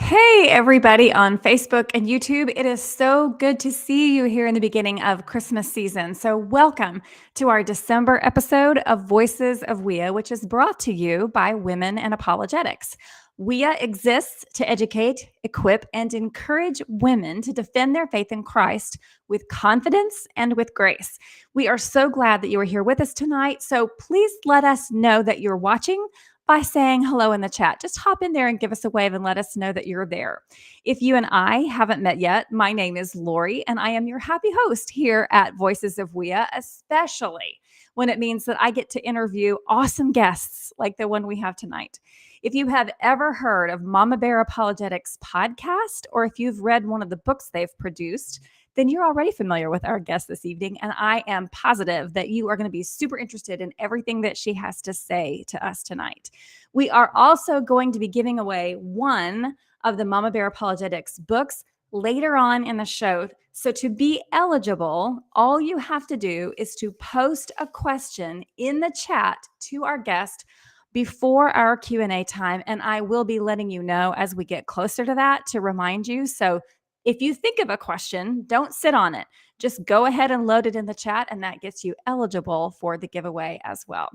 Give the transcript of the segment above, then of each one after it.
Hey, everybody on Facebook and YouTube. It is so good to see you here in the beginning of Christmas season. So, welcome to our December episode of Voices of WIA, which is brought to you by Women in Apologetics. WIA exists to educate, equip, and encourage women to defend their faith in Christ with confidence and with grace. We are so glad that you are here with us tonight. So, please let us know that you're watching by saying hello in the chat. Just hop in there and give us a wave and let us know that you're there. If you and I haven't met yet, my name is Lori, and I am your happy host here at Voices of WIA, especially when it means that I get to interview awesome guests like the one we have tonight. If you have ever heard of Mama Bear Apologetics podcast, or if you've read one of the books they've produced, then you're already familiar with our guest this evening. And I am positive that you are going to be super interested in everything that she has to say to us tonight. We are also going to be giving away one of the Mama Bear Apologetics books later on in the show. So to be eligible, all you have to do is to post a question in the chat to our guest before our Q&A time, and I will be letting you know as we get closer to that to remind you. So if you think of a question, don't sit on it. Just go ahead and load it in the chat, and that gets you eligible for the giveaway as well.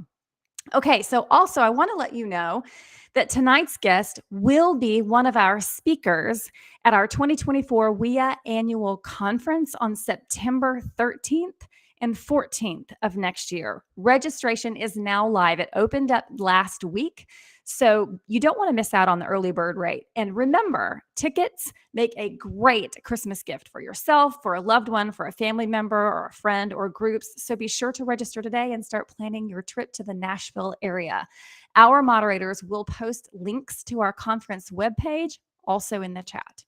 Okay, so also I want to let you know that tonight's guest will be one of our speakers at our 2024 WIA annual conference on September 13th and 14th of next year. Registration is now live. It opened up last week, so you don't want to miss out on the early bird rate. And remember, tickets make a great Christmas gift for yourself, for a loved one, for a family member or a friend or groups. So be sure to register today and start planning your trip to the Nashville area. Our moderators will post links to our conference webpage also in the chat.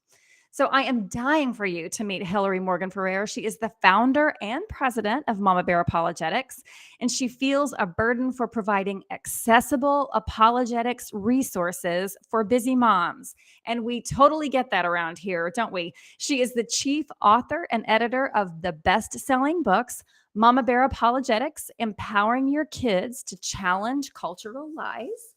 So I am dying for you to meet Hillary Morgan Ferrer. She is the founder and president of Mama Bear Apologetics, and she feels a burden for providing accessible apologetics resources for busy moms. And we totally get that around here, don't we? She is the chief author and editor of the best-selling books, Mama Bear Apologetics, Empowering Your Kids to Challenge Cultural Lies,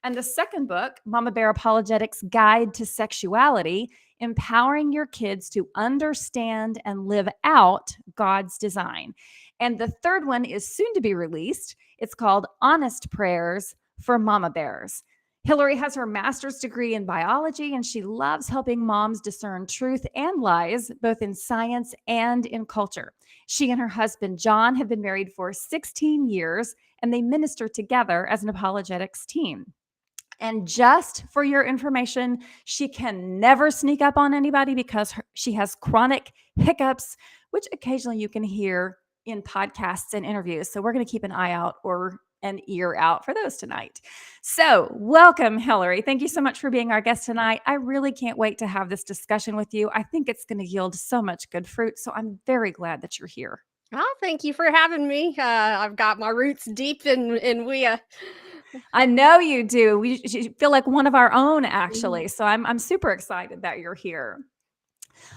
and the second book, Mama Bear Apologetics Guide to Sexuality, Empowering Your Kids to Understand and Live Out God's Design. And the third one is soon to be released. It's called Honest Prayers for Mama Bears. Hillary has her master's degree in biology, and she loves helping moms discern truth and lies, both in science and in culture. She and her husband, John, have been married for 16 years, and they minister together as an apologetics team. And just for your information, she can never sneak up on anybody because she has chronic hiccups, which occasionally you can hear in podcasts and interviews. So we're going to keep an eye out or an ear out for those tonight. So welcome, Hillary. Thank you so much for being our guest tonight. I really can't wait to have this discussion with you. I think it's going to yield so much good fruit. So I'm very glad that you're here. Oh, thank you for having me. I've got my roots deep in WIA. I know you do. You feel like one of our own, actually. So I'm super excited that you're here.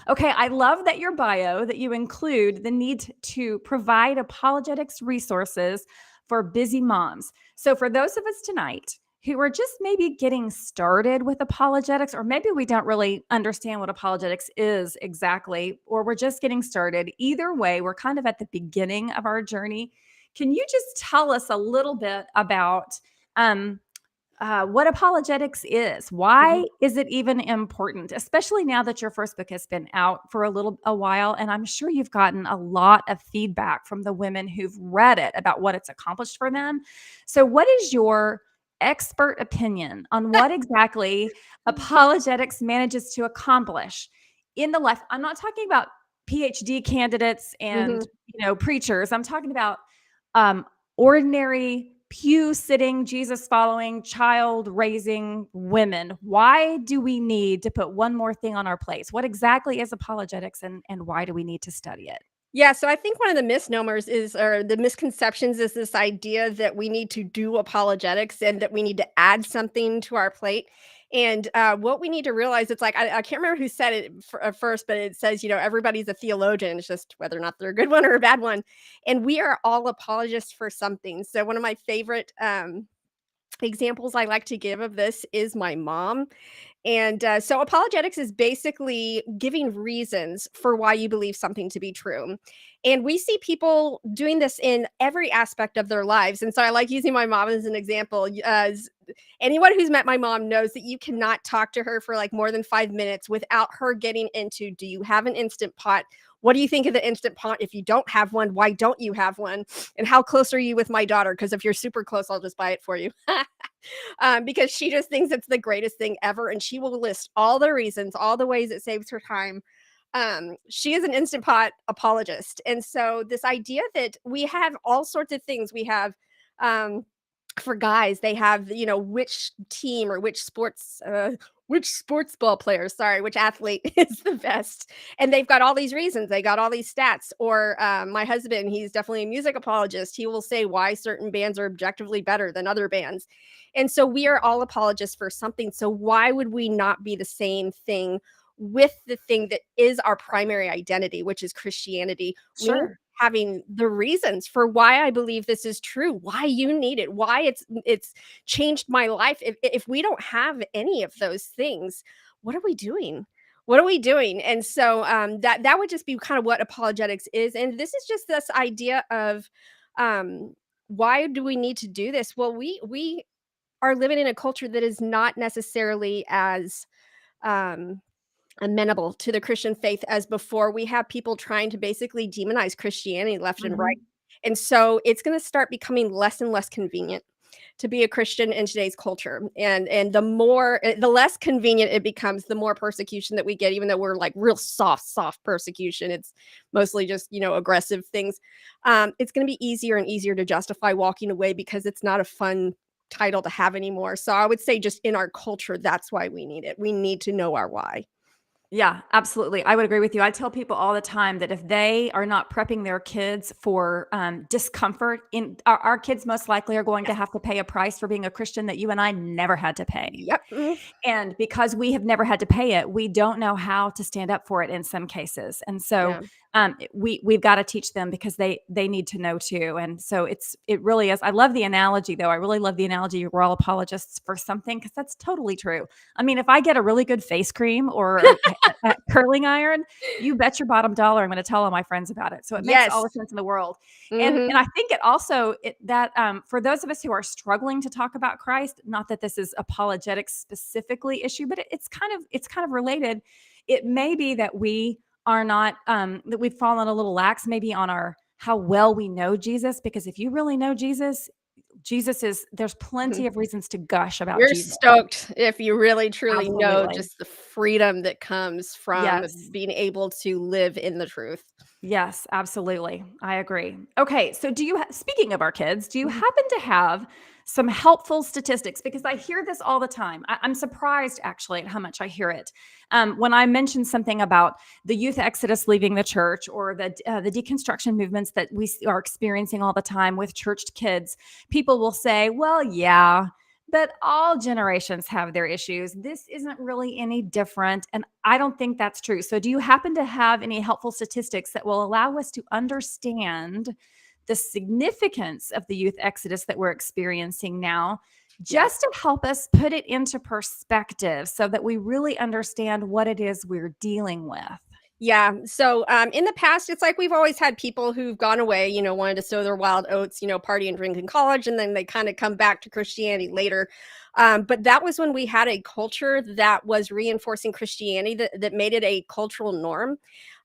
Okay, I love that your bio that you include the need to provide apologetics resources for busy moms. So for those of us tonight who are just maybe getting started with apologetics, or maybe we don't really understand what apologetics is exactly, or we're just getting started, either way, we're kind of at the beginning of our journey. Can you just tell us a little bit about what apologetics is? Why is it even important, especially now that your first book has been out for a while? And I'm sure you've gotten a lot of feedback from the women who've read it about what it's accomplished for them. So what is your expert opinion on what exactly apologetics manages to accomplish in the life? I'm not talking about PhD candidates and preachers. I'm talking about ordinary pew sitting, Jesus following, child raising women. Why do we need to put one more thing on our plates? What exactly is apologetics, and why do we need to study it? Yeah, so I think one of the misnomers or the misconceptions is this idea that we need to do apologetics and that we need to add something to our plate. And what we need to realize, it's like, I can't remember who said it at first, but it says, everybody's a theologian. It's just whether or not they're a good one or a bad one. And we are all apologists for something. So one of my favorite examples I like to give of this is my mom. And so apologetics is basically giving reasons for why you believe something to be true. And we see people doing this in every aspect of their lives. And so I like using my mom as an example. As anyone who's met my mom knows that you cannot talk to her for like more than 5 minutes without her getting into, do you have an instant pot? What do you think of the instant pot? If you don't have one, why don't you have one? And how close are you with my daughter? Because if you're super close, I'll just buy it for you. Because she just thinks it's the greatest thing ever, and she will list all the reasons, all the ways it saves her time. She is an Instant Pot apologist, and so this idea that we have all sorts of things. We have, um, for guys, they have, which team or which sports ball player, sorry, which athlete is the best, and they've got all these reasons. They got all these stats. Or my husband, he's definitely a music apologist. He will say why certain bands are objectively better than other bands. And so we are all apologists for something. So why would we not be the same thing with the thing that is our primary identity, which is Christianity? We need Sure. having the reasons for why I believe this is true, why you need it, why it's changed my life. If we don't have any of those things, what are we doing? What are we doing? And so that would just be kind of what apologetics is. And this is just this idea of why do we need to do this? Well, we are living in a culture that is not necessarily as um, amenable to the Christian faith as before. We have people trying to basically demonize Christianity left and right. Mhm. And so it's going to start becoming less and less convenient to be a Christian in today's culture. And the less convenient it becomes, the more persecution that we get, even though we're like real soft persecution. It's mostly just, aggressive things. It's going to be easier and easier to justify walking away because it's not a fun title to have anymore. So I would say just in our culture, that's why we need it. We need to know our why. Yeah, absolutely. I would agree with you. I tell people all the time that if they are not prepping their kids for discomfort, our kids most likely are going to Yes. have to pay a price for being a Christian that you and I never had to pay. Yep. Mhm. And because we have never had to pay it, we don't know how to stand up for it in some cases. And so Yeah. we've got to teach them because they need to know too. And so it really is. I love the analogy though. I really love the analogy. We're all apologists for something because that's totally true. I mean, if I get a really good face cream or a curling iron, you bet your bottom dollar I'm going to tell all my friends about it. So it makes all Yes. the sense in the world. And Mhm. I think it also that for those of us who are struggling to talk about Christ, not that this is apologetics specifically issue, but it's kind of related. It may be that we are not that we've fallen a little lax maybe on our how well we know Jesus, because if you really know Jesus, there's plenty Mhm. of reasons to gush about You're Jesus. stoked if you really truly know Absolutely. just the freedom that comes from Yes. being able to live in the truth. Yes, absolutely. I agree. Okay, so speaking of our kids, do you Mhm. happen to have some helpful statistics? Because I hear this all the time. I'm surprised actually at how much I hear it. When I mention something about the youth exodus leaving the church, or the deconstruction movements that are experiencing all the time with churched kids, people will say, "Well, yeah, but all generations have their issues. This isn't really any different." And I don't think that's true. So, do you happen to have any helpful statistics that will allow us to understand the significance of the youth exodus that we're experiencing now, Yeah. just to help us put it into perspective so that we really understand what it is we're dealing with? Yeah. So in the past, it's like we've always had people who've gone away, wanted to sow their wild oats, party and drink in college, and then they kind of come back to Christianity later. But that was when we had a culture that was reinforcing Christianity, that made it a cultural norm.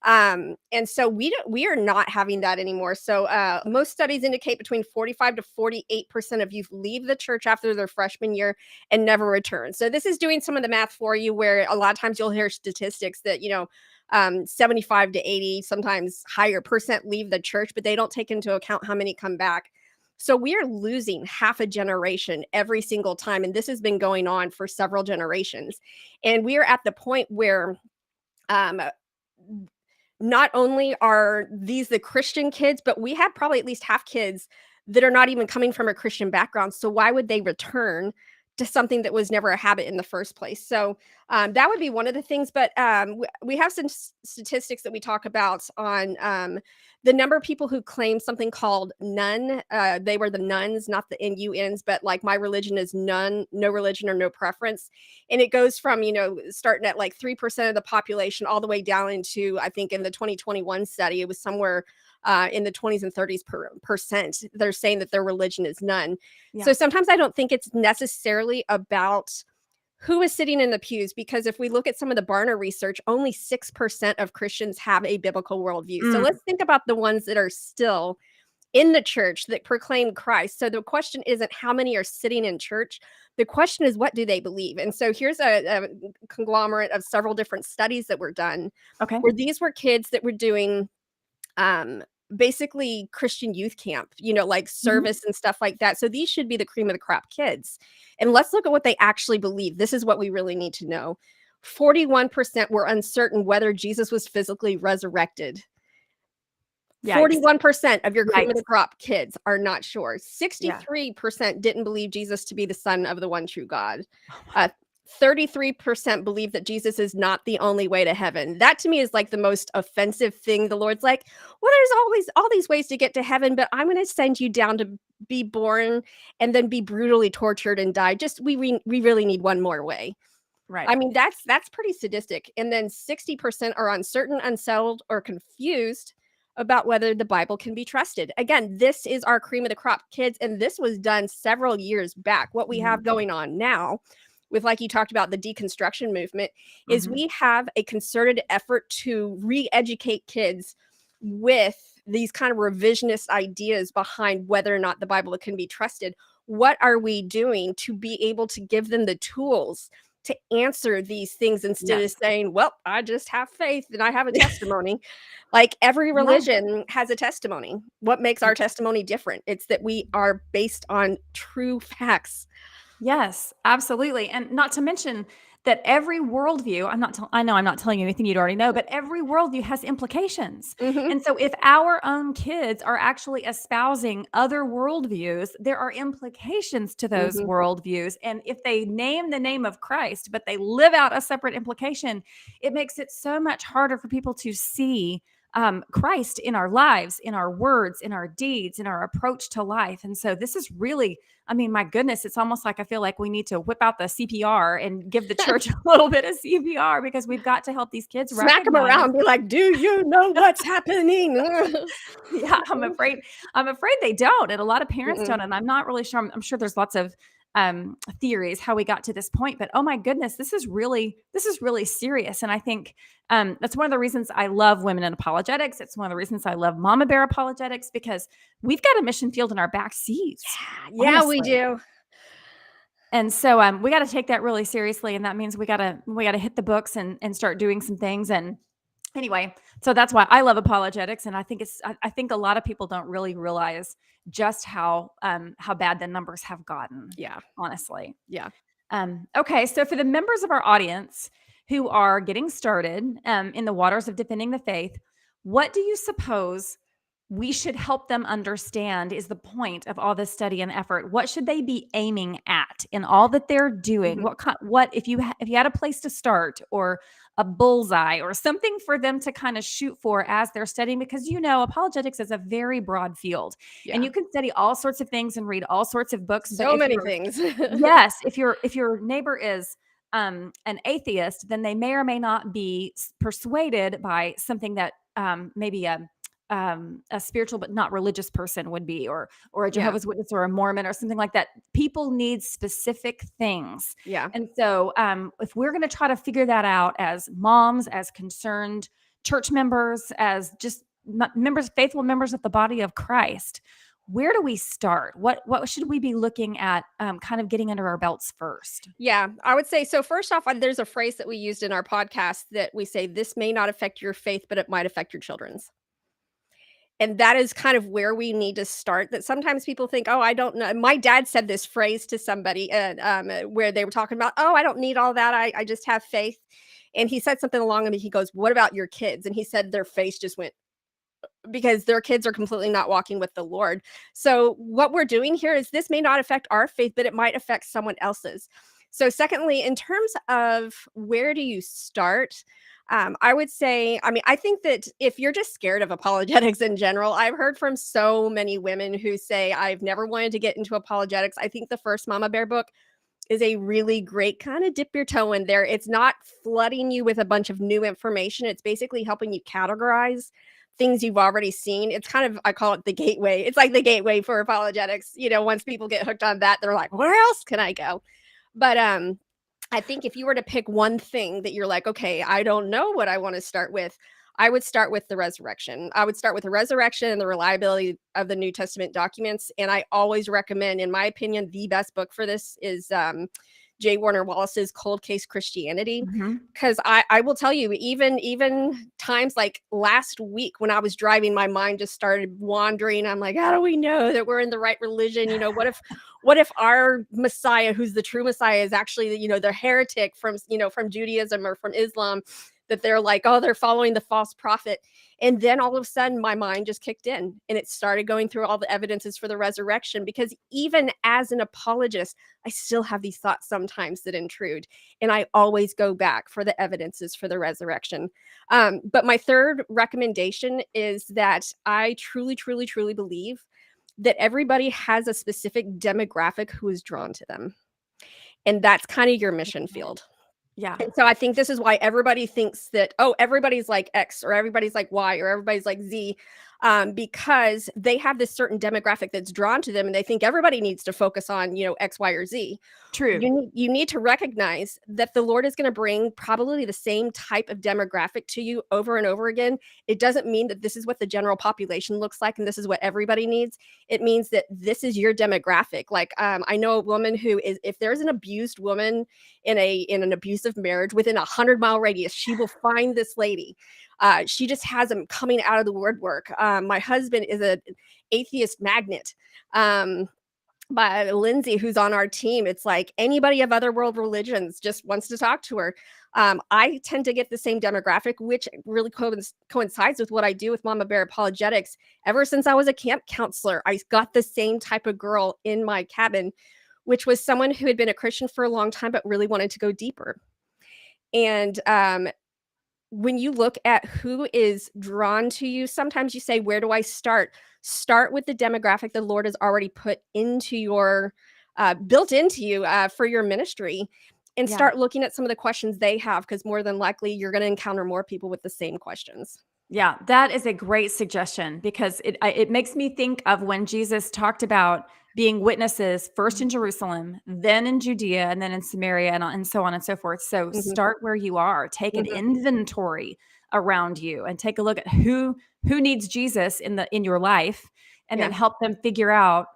And so we are not having that anymore. So most studies indicate between 45 to 48% of youth leave the church after their freshman year and never return. So this is doing some of the math for you, where a lot of times you'll hear statistics that, 75 to 80, sometimes higher percent leave the church, but they don't take into account how many come back. So we are losing half a generation every single time. And this has been going on for several generations. And we are at the point where um, not only are these the Christian kids, but we have probably at least half kids that are not even coming from a Christian background. So why would they return to something that was never a habit in the first place? So that would be one of the things. But we have some statistics that we talk about on the number of people who claim something called nun, they were the nuns, not the N-U-Ns, but like my religion is none, no religion or no preference. And it goes from, starting at like 3% of the population all the way down into, I think in the 2021 study, it was somewhere in the 20s and 30s percent. They're saying that their religion is none. Yeah. So sometimes I don't think it's necessarily about who is sitting in the pews, because if we look at some of the Barna research, only 6% of Christians have a biblical worldview. So let's think about the ones that are still in the church that proclaim Christ. So the question isn't how many are sitting in church. The question is, what do they believe? And so here's a conglomerate of several different studies that were done. Okay. Where these were kids that were doing basically Christian youth camp, like service and stuff like that. So these should be the cream of the crop kids. And let's look at what they actually believe. This is what we really need to know. 41% were uncertain whether Jesus was physically resurrected. Yikes. 41% of your cream of the crop kids are not sure. 63% didn't believe Jesus to be the son of the one true God. 33% believe that Jesus is not the only way to heaven. That to me is like the most offensive thing. The Lord's like, well, there's always all these ways to get to heaven, but I'm going to send you down to be born and then be brutally tortured and die. Just we really need one more way. Right. I mean, that's pretty sadistic. And then 60% are uncertain, unsettled, or confused about whether the Bible can be trusted. Again, this is our cream of the crop kids, and this was done several years back. What we have going on now with, like you talked about, the deconstruction movement, is we have a concerted effort to re-educate kids with these kind of revisionist ideas behind whether or not the Bible can be trusted. What are we doing to be able to give them the tools to answer these things instead of saying, well, I just have faith and I have a testimony? Like every religion has a testimony. What makes our testimony different? It's that we are based on true facts. Yes, absolutely. And not to mention that every worldview, I know I'm not telling you anything you'd already know, but every worldview has implications. And so if our own kids are actually espousing other worldviews, there are implications to those worldviews. And if they name the name of Christ, but they live out a separate implication, it makes it so much harder for people to see Christ in our lives, in our words, in our deeds, in our approach to life. And so this is really, I mean, my goodness, it's almost like I feel like we need to whip out the CPR and give the church a little bit of CPR, because we've got to help these kids smack them around, be like, do you know what's happening? Yeah, I'm afraid they don't. And a lot of parents don't. And I'm not really sure. I'm sure there's lots of theories how we got to this point, but oh my goodness, this is really serious. And I think that's one of the reasons I love Women in Apologetics. It's one of the reasons I love Mama Bear Apologetics, because we've got a mission field in our back seats. Yeah, we do. And so we got to take that really seriously, and that means we got to hit the books and start doing some things. And anyway, so that's why I love apologetics, and I think a lot of people don't really realize just how bad the numbers have gotten. Yeah, honestly. Yeah. Okay, so for the members of our audience who are getting started in the waters of defending the faith, what do you suppose we should help them understand is the point of all this study and effort? What should they be aiming at in all that they're doing? What if you had a place to start, or a bullseye, or something for them to kind of shoot for as they're studying? Because apologetics is a very broad field, and you can study all sorts of things and read all sorts of books. So many things. Yes, if your neighbor is an atheist, then they may or may not be persuaded by something that maybe a spiritual but not religious person would be, or a Jehovah's Witness or a Mormon or something like that. People need specific things. Yeah. And so if we're going to try to figure that out as moms, as concerned church members, as just faithful members of the body of Christ, where do we start? What should we be looking at kind of getting under our belts first? Yeah, I would say, so first off, there's a phrase that we used in our podcast that we say, this may not affect your faith, but it might affect your children's. And that is kind of where we need to start. That sometimes people think, oh, I don't know. My dad said this phrase to somebody where they were talking about, oh, I don't need all that. I just have faith. And he said something along, and he goes, what about your kids? And he said their face just went, because their kids are completely not walking with the Lord. So what we're doing here is, this may not affect our faith, but it might affect someone else's. So secondly, in terms of where do you start? I would say, I mean, I think that if you're just scared of apologetics in general, I've heard from so many women who say, I've never wanted to get into apologetics. I think the first Mama Bear book is a really great kind of dip your toe in there. It's not flooding you with a bunch of new information. It's basically helping you categorize things you've already seen. It's kind of, I call it the gateway. It's like the gateway for apologetics. You know, once people get hooked on that, they're like, where else can I go? But I think if you were to pick one thing that you're like, okay, I don't know what I want to start with, I would start with the resurrection. I would start with the resurrection and the reliability of the New Testament documents. And I always recommend, in my opinion, the best book for this is J. Warner Wallace's Cold Case Christianity. Because I will tell you, even times like last week when I was driving, my mind just started wandering. I'm like, how do we know that we're in the right religion? You know, what if our Messiah, who's the true Messiah, is actually, you know, the heretic from, you know, from Judaism or from Islam, that they're like, oh, they're following the false prophet. And then all of a sudden my mind just kicked in and it started going through all the evidences for the resurrection, because even as an apologist, I still have these thoughts sometimes that intrude. And I always go back for the evidences for the resurrection. But my third recommendation is that I truly, truly, truly believe that everybody has a specific demographic who is drawn to them. And that's kind of your mission field. Yeah. And so I think this is why everybody thinks that, oh, everybody's like X or everybody's like Y or everybody's like Z, because they have this certain demographic that's drawn to them and they think everybody needs to focus on, you know, X, Y, or Z. True. You need to recognize that the Lord is going to bring probably the same type of demographic to you over and over again. It doesn't mean that this is what the general population looks like and this is what everybody needs. It means that this is your demographic. Like I know a woman who is, if there's an abused woman in an abusive marriage within 100-mile radius, she will find this lady. She just has them coming out of the woodwork. My husband is an atheist magnet. By Lindsay, who's on our team, it's like anybody of other world religions just wants to talk to her. I tend to get the same demographic, which really coincides with what I do with Mama Bear Apologetics. Ever since I was a camp counselor, I got the same type of girl in my cabin, which was someone who had been a Christian for a long time, but really wanted to go deeper. And when you look at who is drawn to you, sometimes you say, where do I start? Start with the demographic the Lord has already put into your, built into you for your ministry, and start looking at some of the questions they have, because more than likely you're going to encounter more people with the same questions. Yeah, that is a great suggestion, because it makes me think of when Jesus talked about being witnesses first in Jerusalem, then in Judea, and then in Samaria, and so on and so forth. So start where you are, take an inventory around you, and take a look at who needs Jesus in your life, and then help them figure out,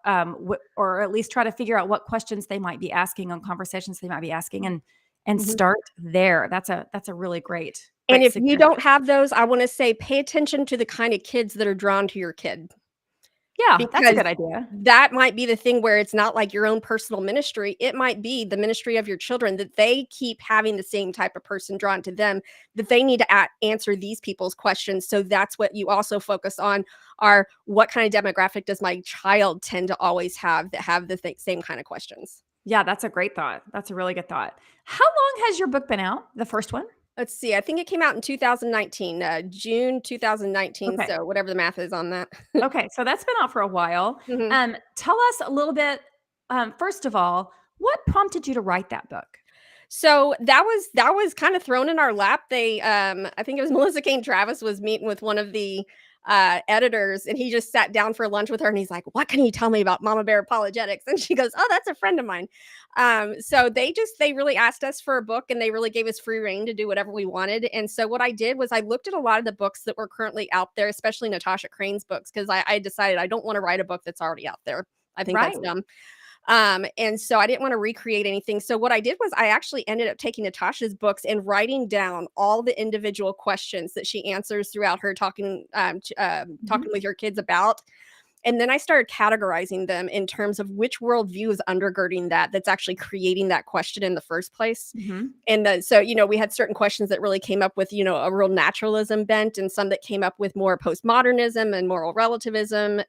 or at least try to figure out what questions they might be asking on conversations they might be asking, and start there. That's a really great. And if you don't have those, I want to say, pay attention to the kind of kids that are drawn to your kid. Yeah, because that's a good idea. That might be the thing where it's not like your own personal ministry. It might be the ministry of your children, that they keep having the same type of person drawn to them, that they need to answer these people's questions. So that's what you also focus on, are what kind of demographic does my child tend to always have that have the same kind of questions. Yeah, that's a great thought. That's a really good thought. How long has your book been out, the first one? Let's see. I think it came out in 2019, June 2019. Okay. So whatever the math is on that. Okay, so that's been out for a while. Tell us a little bit, first of all, what prompted you to write that book? So that was kind of thrown in our lap. I think it was Melissa Kane Travis was meeting with one of the editors, and he just sat down for lunch with her, and he's like, what can you tell me about Mama Bear Apologetics? And she goes, oh, that's a friend of mine. So they really asked us for a book, and they really gave us free reign to do whatever we wanted. And so what I did was I looked at a lot of the books that were currently out there, especially Natasha Crane's books, because I decided I don't want to write a book that's already out there. I think that's dumb. And so I didn't want to recreate anything. So what I did was I actually ended up taking Natasha's books and writing down all the individual questions that she answers throughout her talking with your kids about. And then I started categorizing them in terms of which worldview is undergirding that's actually creating that question in the first place. And so, we had certain questions that really came up with, a real naturalism bent, and some that came up with more postmodernism and moral relativism,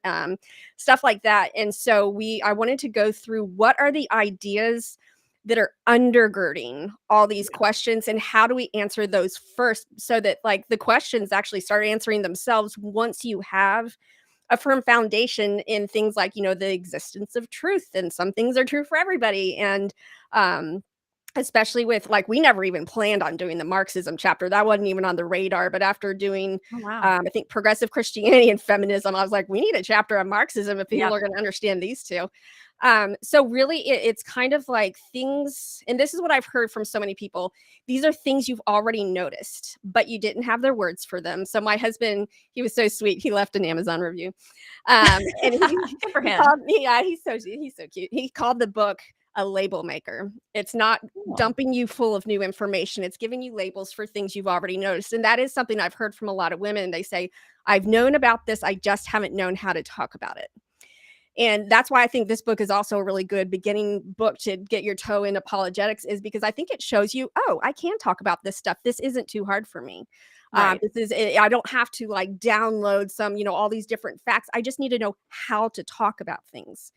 stuff like that. And so I wanted to go through what are the ideas that are undergirding all these questions, and how do we answer those first so that like the questions actually start answering themselves once you have a firm foundation in things like, the existence of truth, and some things are true for everybody. And um especially with like, we never even planned on doing the Marxism chapter. That wasn't even on the radar. But after doing, Oh, wow. I think, progressive Christianity and feminism, I was like, we need a chapter on Marxism if people Yep. are going to understand these two. So really, it's kind of like things, and this is what I've heard from so many people. These are things you've already noticed, but you didn't have their words for them. So my husband, he was so sweet. He left an Amazon review, and Good for he him. called me. Yeah, he's so cute. He called the book a label maker. It's not Cool. dumping you full of new information. It's giving you labels for things you've already noticed. And that is something I've heard from a lot of women. They say, I've known about this, I just haven't known how to talk about it. And that's why I think this book is also a really good beginning book to get your toe in apologetics, is because I think it shows you, oh, I can talk about this stuff. This isn't too hard for me. Right. I don't have to like download some, all these different facts. I just need to know how to talk about things.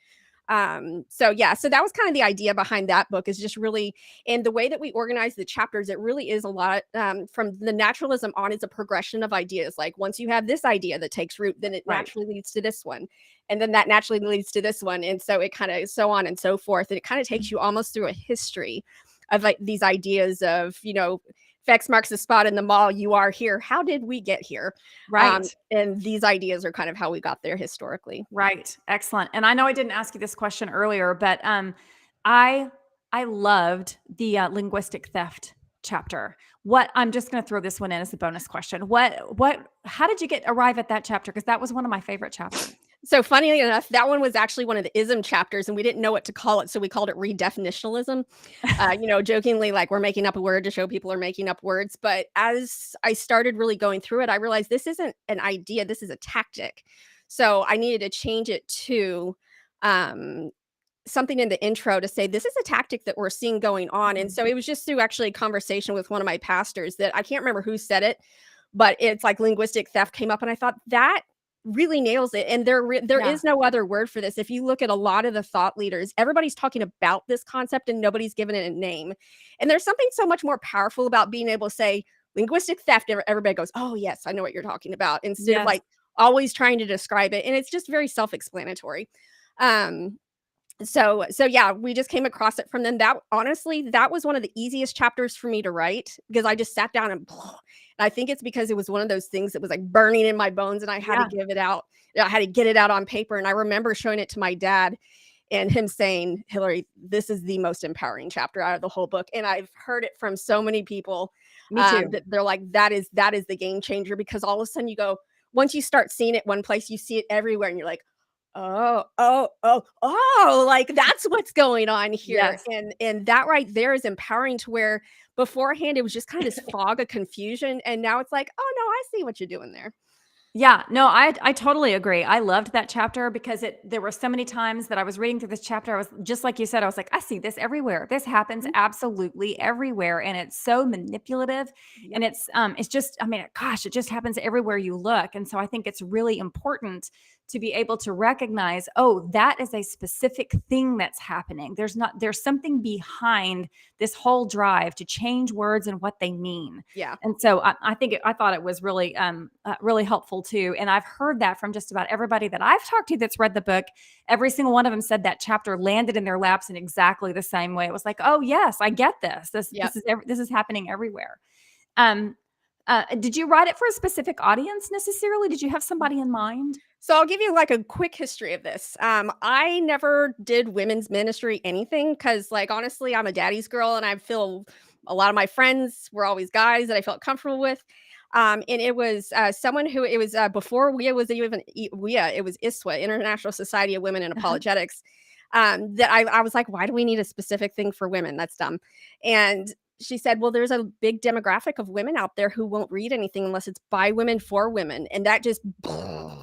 So that was kind of the idea behind that book, is just really, and the way that we organize the chapters, it really is a lot, from the naturalism on. It's a progression of ideas. Like, once you have this idea that takes root, then it Right. naturally leads to this one, and then that naturally leads to this one, and so it kind of, so on and so forth. And it kind of takes you almost through a history of like these ideas of, X marks the spot in the mall, you are here, how did we get here? Right. And these ideas are kind of how we got there historically. Right. Excellent. And I know I didn't ask you this question earlier, but I loved the linguistic theft chapter. What I'm just going to throw this one in as a bonus question. How did you arrive at that chapter? Because that was one of my favorite chapters. So funnily enough, that one was actually one of the ism chapters, and we didn't know what to call it, so we called it redefinitionalism. Jokingly, like, we're making up a word to show people are making up words. But as I started really going through it, I realized this isn't an idea, this is a tactic. So I needed to change it to something in the intro to say, this is a tactic that we're seeing going on. And so it was just through actually a conversation with one of my pastors that I can't remember who said it, but it's like linguistic theft came up, and I thought that really nails it. And there is no other word for this. If you look at a lot of the thought leaders, everybody's talking about this concept and nobody's given it a name. And there's something so much more powerful about being able to say linguistic theft. Everybody goes, oh yes, I know what you're talking about, instead of like always trying to describe it. And it's just very self-explanatory. So yeah, we just came across it from them. That honestly, that was one of the easiest chapters for me to write, because I just sat down and I think it's because it was one of those things that was like burning in my bones, and I had to give it out. I had to get it out on paper. And I remember showing it to my dad and him saying, Hillary, this is the most empowering chapter out of the whole book. And I've heard it from so many people. Me too. That they're like, that is the game changer, because all of a sudden you go, once you start seeing it one place, you see it everywhere, and you're like, oh, like that's what's going on here. Yes. And that right there is empowering, to where beforehand it was just kind of this fog of confusion. And now it's like, oh no, I see what you're doing there. Yeah, no, I totally agree. I loved that chapter because there were so many times that I was reading through this chapter. I was just like you said, I was like, I see this everywhere. This happens absolutely everywhere. And it's so manipulative. And it's just, I mean, gosh, it just happens everywhere you look. And so I think it's really important to be able to recognize, oh, that is a specific thing that's happening. There's something behind this whole drive to change words and what they mean. Yeah. And so I thought it was really, really helpful too. And I've heard that from just about everybody that I've talked to that's read the book. Every single one of them said that chapter landed in their laps in exactly the same way. It was like, oh yes, I get this. This is happening everywhere. Did you write it for a specific audience necessarily? Did you have somebody in mind? So I'll give you like a quick history of this. I never did women's ministry anything, because like, honestly, I'm a daddy's girl, and I feel a lot of my friends were always guys that I felt comfortable with. And it was someone who, it was before WIA was even WIA, it was ISWA, International Society of Women in Apologetics. That I was like, why do we need a specific thing for women? That's dumb. And she said, well, there's a big demographic of women out there who won't read anything unless it's by women for women. And that just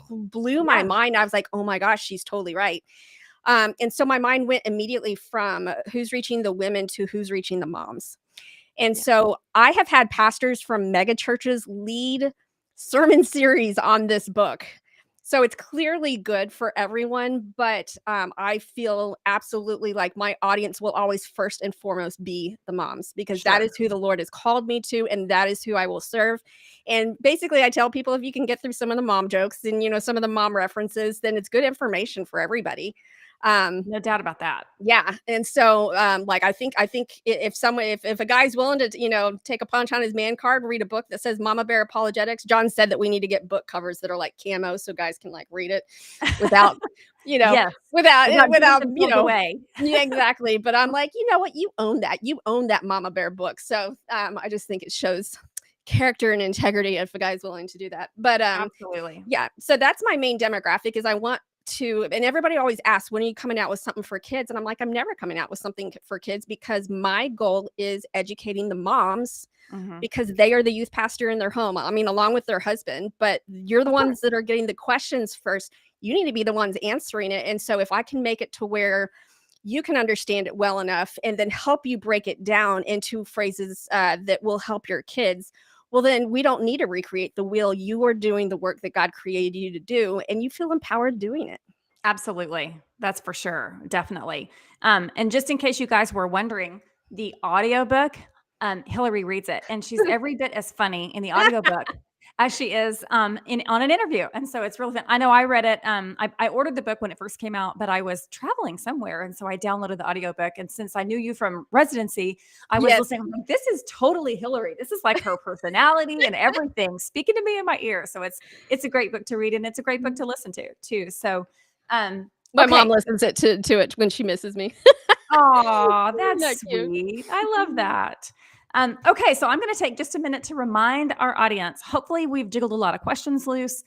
blew my mind. I was like, oh my gosh, she's totally right. And so my mind went immediately from who's reaching the women to who's reaching the moms. And so I have had pastors from mega churches lead sermon series on this book. So it's clearly good for everyone, but I feel absolutely like my audience will always first and foremost be the moms, because that is Sure. who the Lord has called me to, and that is who I will serve. And basically, I tell people, if you can get through some of the mom jokes and some of the mom references, then it's good information for everybody. Um, No doubt about that. yeah, and so, like, I think if someone if a guy's willing to, take a punch on his man card and read a book that says Mama Bear Apologetics. John said that we need to get book covers that are like camo so guys can like read it without, you know, Yes. without Without getting without, themselves away. yeah, exactly. But I'm like, you know what? You own that. You own that Mama Bear book. So, I just think it shows character and integrity if a guy's willing to do that. But Absolutely. yeah, so that's my main demographic is I want to, and everybody always asks, when are you coming out with something for kids? And I'm like, I'm never coming out with something for kids, because my goal is educating the moms, Mhm. because they are the youth pastor in their home. I mean, along with their husband, but you're the Of course. ones that are getting the questions first. You need to be the ones answering it. And so if I can make it to where you can understand it well enough and then help you break it down into phrases that will help your kids, well, then we don't need to recreate the wheel. You are doing the work that God created you to do, and you feel empowered doing it. Absolutely. That's for sure. Definitely. And just in case you guys were wondering, the audiobook, Hillary reads it, and she's every bit as funny in the audiobook as she is in on an interview. And so it's really fun. I know I read it. I ordered the book when it first came out, but I was traveling somewhere. And so I downloaded the audiobook. And since I knew you from residency, I was Yes. listening. I'm like, this is totally Hillary. This is like her personality and everything speaking to me in my ear. So it's a great book to read, and it's a great book to listen to too. So My okay. mom listens to it when she misses me. Aw, Isn't that's that cute? sweet. I love that. Okay, so I'm gonna take just a minute to remind our audience. Hopefully, we've jiggled a lot of questions loose,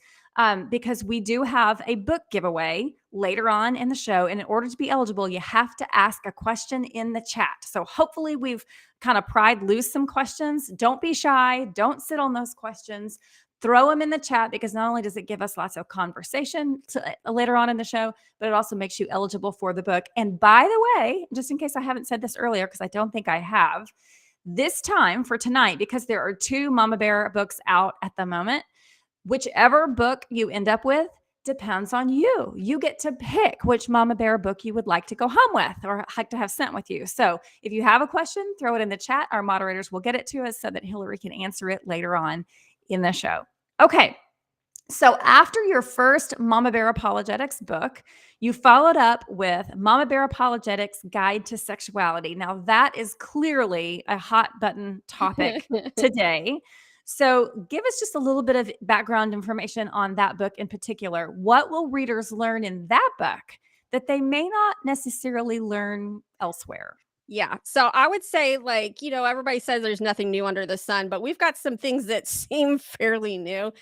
because we do have a book giveaway later on in the show. And in order to be eligible, you have to ask a question in the chat. So hopefully, we've kind of pried loose some questions. Don't be shy. Don't sit on those questions. Throw them in the chat, because not only does it give us lots of conversation later on in the show, but it also makes you eligible for the book. And by the way, just in case I haven't said this earlier, because I don't think I have, this time for tonight, because there are 2 Mama Bear books out at the moment, whichever book you end up with depends on you. You get to pick which Mama Bear book you would like to go home with or like to have sent with you. So if you have a question, throw it in the chat. Our moderators will get it to us so that Hillary can answer it later on in the show. Okay. So after your first Mama Bear Apologetics book, you followed up with Mama Bear Apologetics Guide to Sexuality. Now, that is clearly a hot button topic today. So give us just a little bit of background information on that book in particular. What will readers learn in that book that they may not necessarily learn elsewhere? Yeah. So I would say, like, everybody says there's nothing new under the sun, but we've got some things that seem fairly new.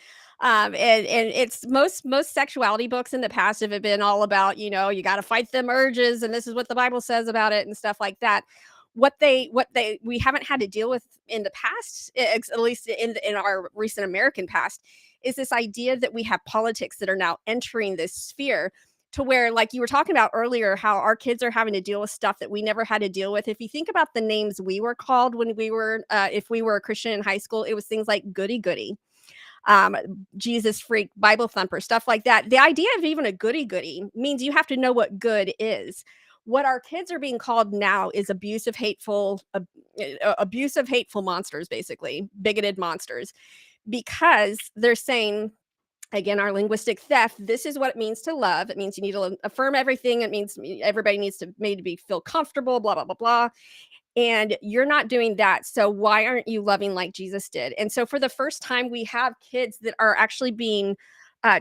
And it's most sexuality books in the past have been all about, you got to fight them urges, and this is what the Bible says about it and stuff like that. What they we haven't had to deal with in the past, at least in our recent American past, is this idea that we have politics that are now entering this sphere, to where, like you were talking about earlier, how our kids are having to deal with stuff that we never had to deal with. If you think about the names we were called when we were, if we were a Christian in high school, it was things like goody goody, um, Jesus freak, Bible thumper, stuff like that. The idea of even a goody goody means you have to know what good is. What our kids are being called now is abusive, hateful monsters, basically bigoted monsters, because they're saying, again, our linguistic theft, this is what it means to love. It means you need to affirm everything. It means everybody needs to maybe feel comfortable, blah, blah, blah, blah. And you're not doing that. So why aren't you loving like Jesus did? And so for the first time, we have kids that are actually being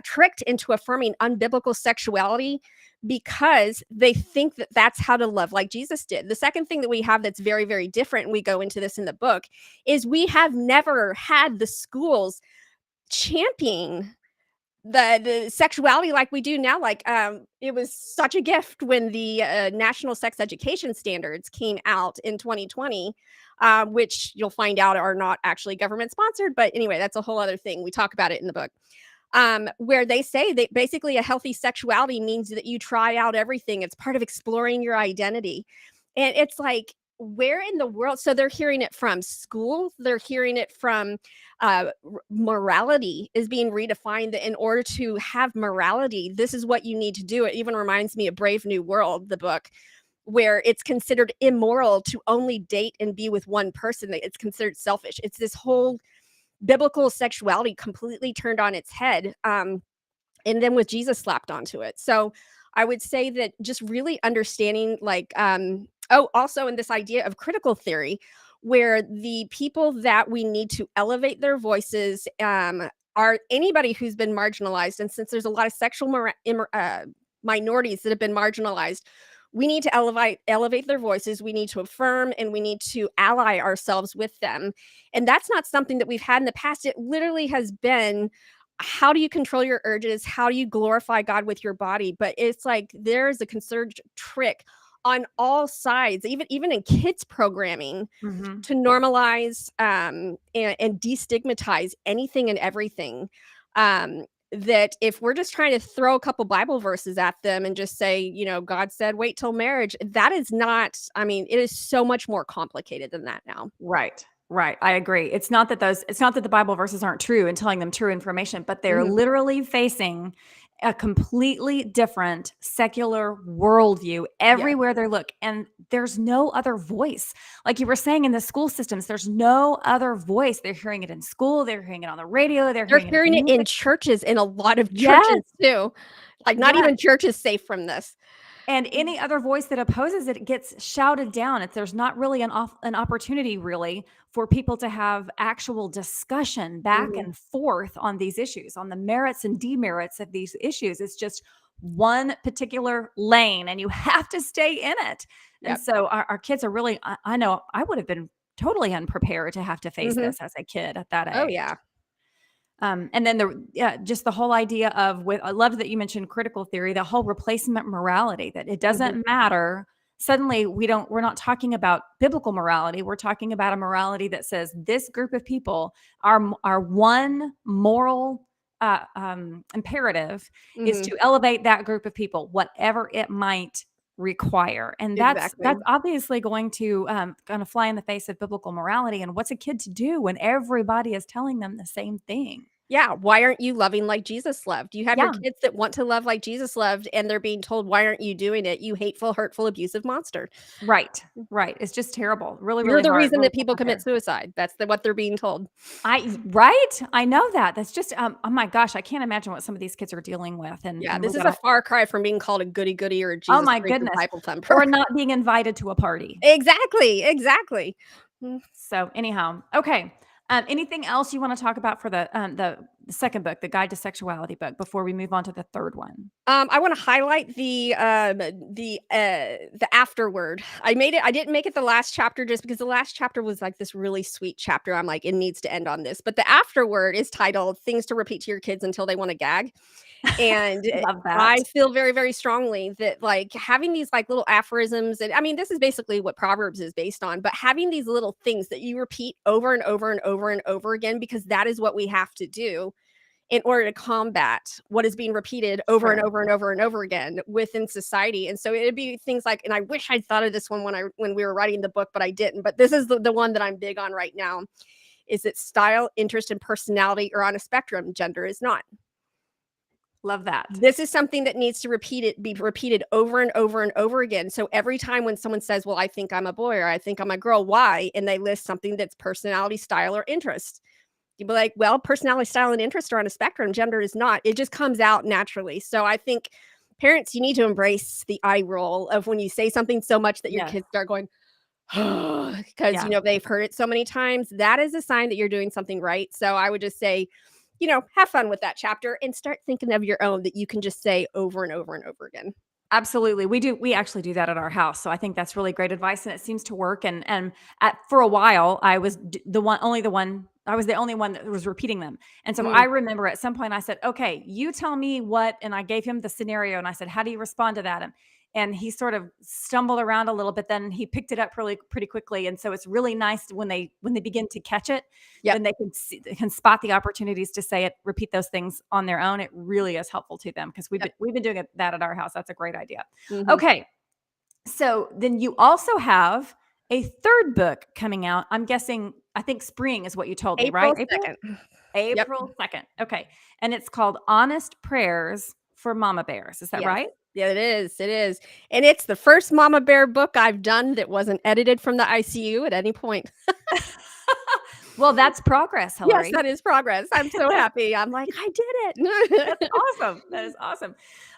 tricked into affirming unbiblical sexuality, because they think that that's how to love like Jesus did. The second thing that we have that's very, very different, and we go into this in the book, is we have never had the schools championing the sexuality like we do now. Like, it was such a gift when the national sex education standards came out in 2020, which you'll find out are not actually government sponsored, but anyway, that's a whole other thing. We talk about it in the book, where they say that basically a healthy sexuality means that you try out everything. It's part of exploring your identity. And it's like, where in the world? So they're hearing it from school. They're hearing it from morality is being redefined. That in order to have morality, this is what you need to do. It even reminds me of Brave New World, the book, where it's considered immoral to only date and be with one person. That it's considered selfish. It's this whole biblical sexuality completely turned on its head. And then with Jesus slapped onto it. So I would say that just really understanding, like, also in this idea of critical theory, where the people that we need to elevate their voices are anybody who's been marginalized. And since there's a lot of sexual minorities that have been marginalized, we need to elevate their voices. We need to affirm, and we need to ally ourselves with them. And that's not something that we've had in the past. It literally has been, how do you control your urges? How do you glorify God with your body? But it's like there's a concerted trick on all sides, even in kids programming, Mhm. to normalize and destigmatize anything and everything. That if we're just trying to throw a couple Bible verses at them and just say, God said, wait till marriage, that is not, I mean, it is so much more complicated than that now. Right. Right. I agree. It's not that the Bible verses aren't true and telling them true information, but they're Mhm. literally facing a completely different secular worldview Yes. everywhere they look. And there's no other voice. Like you were saying in the school systems, there's no other voice. They're hearing it in school, they're hearing it on the radio, they're They're hearing it in hearing the it in music. churches, in a lot of Yes. churches too. Like, not Yes. even church is safe from this. And any other voice that opposes it gets shouted down. There's not really an opportunity really for people to have actual discussion back Mhm. and forth on these issues, on the merits and demerits of these issues. It's just one particular lane, and you have to stay in it. And Yep. so our kids are really, I know I would have been totally unprepared to have to face Mhm. this as a kid at that Oh, age. yeah. And then just the whole idea of I love that you mentioned critical theory, the whole replacement morality, that it Mhm. doesn't matter. Suddenly we're not talking about biblical morality. We're talking about a morality that says this group of people, our one moral imperative is Mhm. to elevate that group of people, whatever it might require. And that's Exactly. obviously going to kind of fly in the face of biblical morality. And what's a kid to do when everybody is telling them the same thing? Yeah, why aren't you loving like Jesus loved? You have your Yeah, kids that want to love like Jesus loved, and they're being told, "Why aren't you doing it, you hateful, hurtful, abusive monster?" right, right. It's just terrible. Really, You're really the hard, reason really that tough people out commit there. suicide. That's what they're being told. Right? I know that. That's just, oh my gosh, I can't imagine what some of these kids are dealing with. Yeah, And we this is got a a far cry from being called a goody goody or a oh Jesus my freak or goodness, Bible thumper. or not being invited to a party. Exactly, exactly. Mm. So anyhow, okay. Anything else you want to talk about for the second book, the Guide to Sexuality book, before we move on to the third one? I wanna highlight the afterword. I didn't make it the last chapter just because the last chapter was, like, this really sweet chapter. I'm like, "It needs to end on this." But the afterword is titled "Things to Repeat to Your Kids Until They Wanna Gag." And, Love I that. feel very, very strongly that, like, having these, like, little aphorisms, and I mean, this is basically what Proverbs is based on, but having these little things that you repeat over and over and over and over again, because that is what we have to do in order to combat what is being repeated over and True. over and over and over again within society. And so it'd be things like, and I wish I'd thought of this one when we were writing the book, but I didn't. But this is the one that I'm big on right now, is that style, interest, and personality are on a spectrum. Gender is not. Love that. This is something that needs to be repeated over and over and over again. So every time when someone says, well, I think I'm a boy or I think I'm a girl, why? And they list something that's personality, style, or interest. You'd be like, well, personality, style, and interest are on a spectrum. Gender is not. It just comes out naturally. So I think parents, you need to embrace the eye roll of when you say something so much that your Yes. kids start going, because Yeah. they've heard it so many times. That is a sign that you're doing something right. So I would just say, have fun with that chapter and start thinking of your own that you can just say over and over and over again. Absolutely. We actually do that at our house. So I think that's really great advice and it seems to work. For a while I was I was the only one that was repeating them. And so I Mm, remember at some point I said, "Okay, you tell me what," and I gave him the scenario and I said, "How do you respond to that?" And he sort of stumbled around a little bit, then he picked it up really pretty quickly. And so it's really nice when they begin to catch it, yep. then they can spot the opportunities to say it, repeat those things on their own. It really is helpful to them because Yep. we've been doing that at our house. That's a great idea. Hmm. Okay. So then you also have a third book coming out. I'm guessing, I think spring is what you told me, right? April 2nd. Yep. April 2nd. Okay. And it's called Honest Prayers for Mama Bears. Is that Yes. right? Yeah, it is. It is. And it's the first Mama Bear book I've done that wasn't edited from the ICU at any point. Well, that's progress, Yes, Hillary. that is progress. I'm so happy. I'm like, I did That's it. awesome. That is awesome.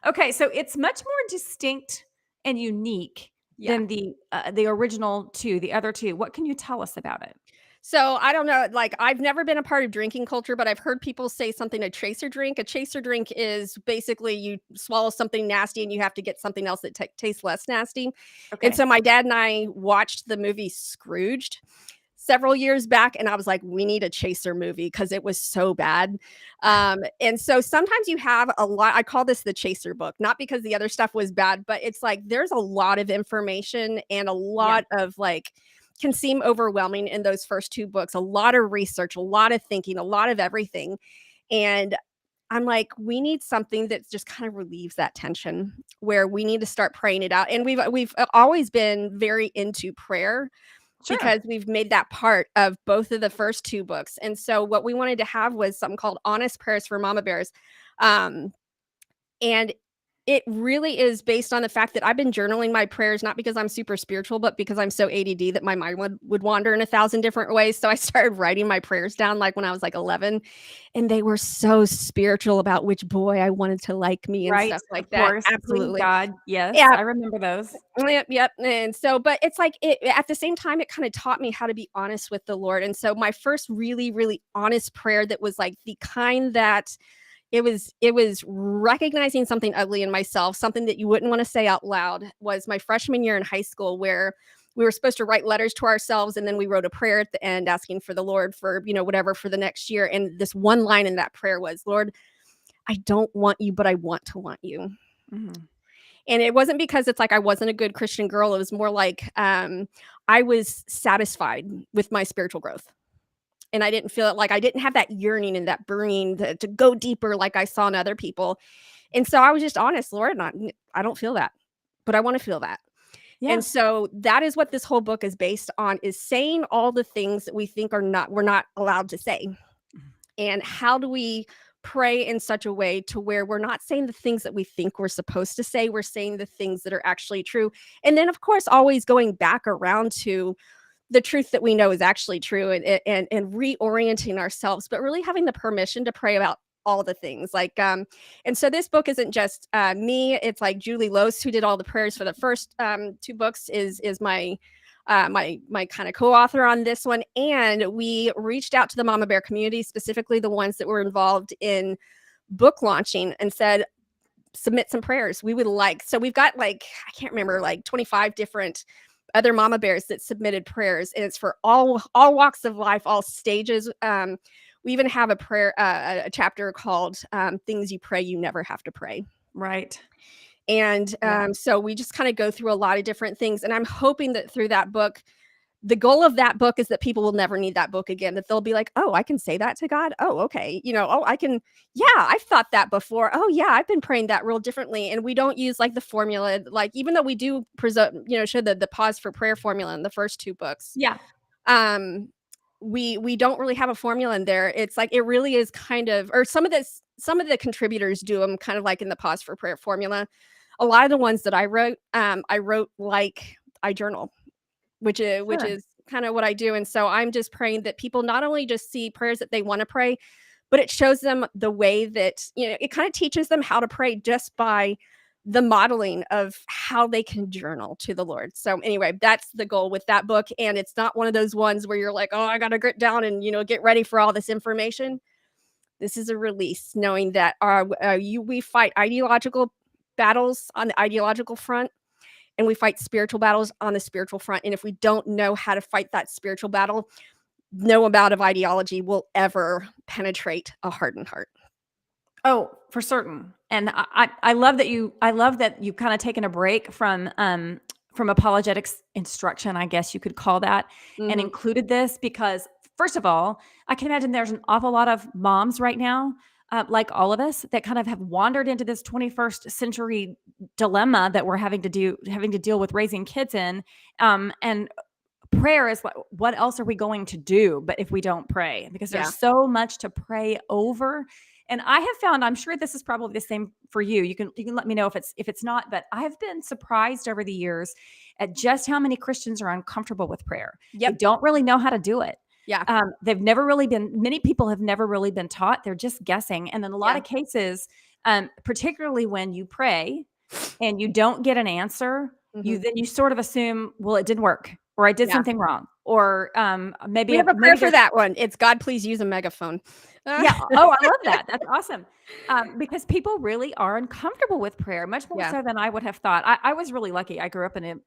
Okay, so it's much more distinct and unique Yeah. than the original two, the other two. What can you tell us about it? So I don't know, like I've never been a part of drinking culture, but I've heard people say something a chaser drink. A chaser drink is basically you swallow something nasty and you have to get something else that tastes less nasty. And Okay. so my dad and I watched the movie Scrooged several years back, and I was like, we need a chaser movie because it was so bad. And so sometimes you have a lot. I call this the chaser book, not because the other stuff was bad, but it's like there's a lot of information and a Yeah. lot of like can seem overwhelming in those first two books. A lot of research, a lot of thinking, a lot of everything. And I'm like, we need something that just kind of relieves that tension where we need to start praying it out. And we've always been very into prayer Sure. because we've made that part of both of the first two books. And so what we wanted to have was something called Honest Prayers for Mama Bears. Um, and it really is based on the fact that I've been journaling my prayers, not because I'm super spiritual, but because I'm so ADD that my mind would wander in 1,000 different ways. So I started writing my prayers down like when I was like 11, and they were so spiritual about which boy I wanted to like me and Right. stuff like Of that. course. Please Absolutely. God. Yes. Yeah. I remember those. Yep, yep. And so, but it's like it at the same time, it kind of taught me how to be honest with the Lord. And so my first really, really honest prayer that was like the kind that it was recognizing something ugly in myself, something that you wouldn't want to say out loud, was my freshman year in high school, where we were supposed to write letters to ourselves, and then we wrote a prayer at the end asking for the Lord for, whatever for the next year. And this one line in that prayer was, Lord, I don't want you, but I want to want you. Mhm. And it wasn't because it's like I wasn't a good Christian girl. It was more like I was satisfied with my spiritual growth. And I didn't feel it, like I didn't have that yearning and that burning to go deeper like I saw in other people. And so I was just honest, Lord, I don't feel that, but I want to feel that. Yeah. And so that is what this whole book is based on, is saying all the things that we think we're not allowed to say. And how do we pray in such a way to where we're not saying the things that we think we're supposed to say, we're saying the things that are actually true. And then of course always going back around to the truth that we know is actually true, and reorienting ourselves, but really having the permission to pray about all the things like and so this book isn't just me. It's like Julie Lose, who did all the prayers for the first two books, is my kind of co-author on this one. And we reached out to the Mama Bear community, specifically the ones that were involved in book launching, and said, submit some prayers. We would like, so we've got like, I can't remember, like 25 different other mama bears that submitted prayers, and it's for all walks of life, all stages. We even have a prayer, a chapter called Things You Pray You Never Have to Pray. Right. And Yeah. so we just kind of go through a lot of different things. And I'm hoping that through that book, the goal of that book is that people will never need that book again, that they'll be like, oh, I can say that to God. Oh, okay. Oh, I can. Yeah, I've thought that before. Oh yeah, I've been praying that real differently. And we don't use like the formula, like even though we do show the pause for prayer formula in the first two books. Yeah. Um, we don't really have a formula in there. It's like, it really is kind of, or some of the contributors do them kind of like in the pause for prayer formula. A lot of the ones that I wrote like I journal, which Sure. is kind of what I do. And so I'm just praying that people not only just see prayers that they want to pray, but it shows them the way that, it kind of teaches them how to pray just by the modeling of how they can journal to the Lord. So anyway, that's the goal with that book. And it's not one of those ones where you're like, oh, I got to grit down and, get ready for all this information. This is a release, knowing that we fight ideological battles on the ideological front, and we fight spiritual battles on the spiritual front. And if we don't know how to fight that spiritual battle, no amount of ideology will ever penetrate a hardened heart. Oh, for certain. And I love that you kind of taken a break from apologetics instruction, I guess you could call that, and Mhm. included this because first of all, I can imagine there's an awful lot of moms right now, like all of us, that kind of have wandered into this 21st century dilemma that we're having to deal with raising kids in, and prayer is what else are we going to do but if we don't pray? Because there's so much to pray over. And I have found, I'm sure this is probably the same for you. You can let me know if it's not, but I have been surprised over the years at just how many Christians are uncomfortable with prayer. They don't really know how to do it. They've never really been, many people have never really been taught. They're just guessing. And in a lot of cases, particularly when you pray and you don't get an answer, you sort of assume, well, it didn't work, or I did something wrong, or maybe we have a prayer for that one. It's God, please use a megaphone. Yeah. Oh, I love that. That's awesome. Because people really are uncomfortable with prayer, much more so than I would have thought. I was really lucky. I grew up in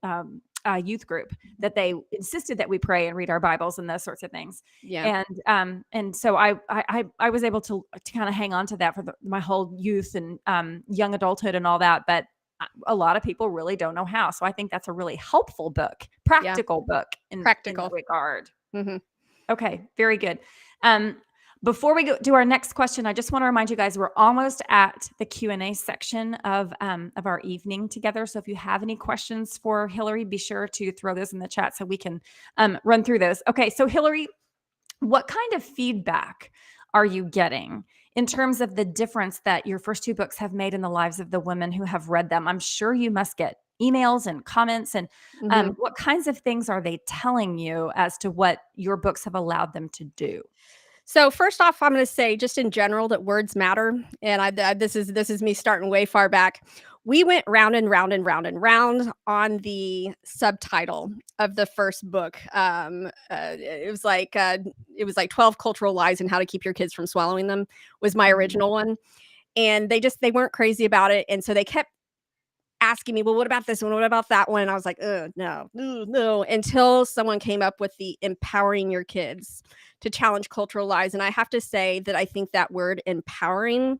a youth group that they insisted that we pray and read our Bibles and those sorts of things. And so I was able to kind of hang on to that for my whole youth and young adulthood and all that. But a lot of people really don't know how. So I think that's a really helpful book, practical book in that regard. Okay, very good. Before we do our next question, I just want to remind you guys, we're almost at the Q&A section of our evening together. So if you have any questions for Hillary, be sure to throw those in the chat so we can run through those. Okay, so Hillary, what kind of feedback are you getting in terms of the difference that your first two books have made in the lives of the women who have read them? I'm sure you must get emails and comments, and what kinds of things are they telling you as to what your books have allowed them to do? So first off, I'm going to say just in general that words matter. And this is me starting way far back. We went round and round and round and round on the subtitle of the first book. It was like 12 cultural lies and how to keep your kids from swallowing them was my original one. And they weren't crazy about it. And so they kept asking me, well, what about this one? What about that one? And I was like, no, until someone came up with the empowering your kids to challenge cultural lies. And I have to say that I think that word empowering